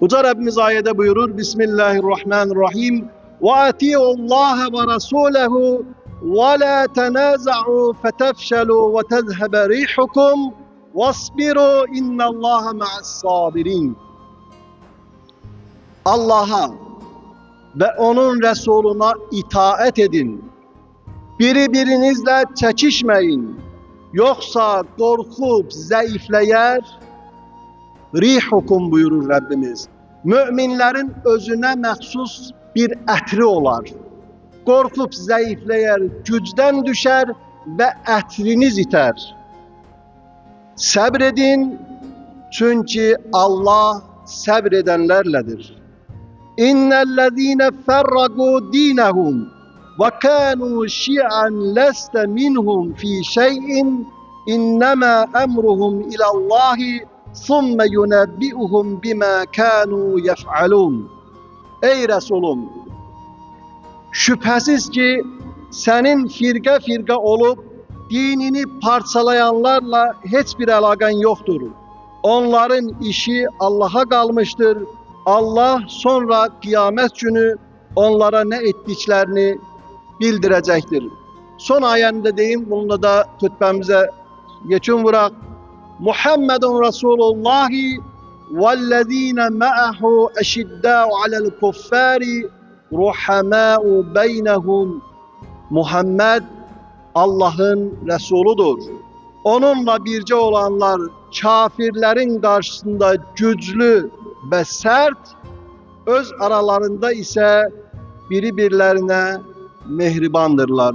Uca Rabbimiz ayette buyurur. Bismillahirrahmanirrahim. وَاَتِيعُوا اللّٰهَ وَرَسُولَهُ وَلَا تَنَازَعُوا فَتَفْشَلُوا وَتَذْهَبَ رِيحُكُمْ وَاصْبِرُوا اِنَّ اللّٰهَ مَعَ الصَّابِرِينَ. Allah'a ve onun Resuluna itaat edin. Birbirinizle çekişmeyin. Yoksa korkup zayıflayar, rihukum buyurur Rabbimiz. Müminlerin özüne mahsus bir ətri olar. Korkup zayıflayar, gücden düşer ve ətriniz iter. Sabredin, çünkü Allah sabredenlerledir. İnnellezîne ferragû dînehum ve kânû şi'an leste minhum fî şey'in innemâ emruhum ilallâhi thumme yunebbi'uhum bimâ kânû yef'alûn. Ey Resulüm! Şüphesiz ki senin firqə firqə olup dinini parçalayanlarla hiçbir alakan yoktur. Onların işi Allah'a kalmıştır. Allah sonra kıyamet günü onlara ne ettiklerini bildirecektir. Son ayetinde deyim, bununla da hutbemize geçin bırak. Muhammedun Resulullahi vellezine ma'ahu eşiddâ'u alel kuffâri ruhamâ'u beynehum. Muhammed Allah'ın Resuludur. Onunla birce olanlar kafirlerin karşısında güçlü ve sert, öz aralarında ise birbirlerine mehribandırlar.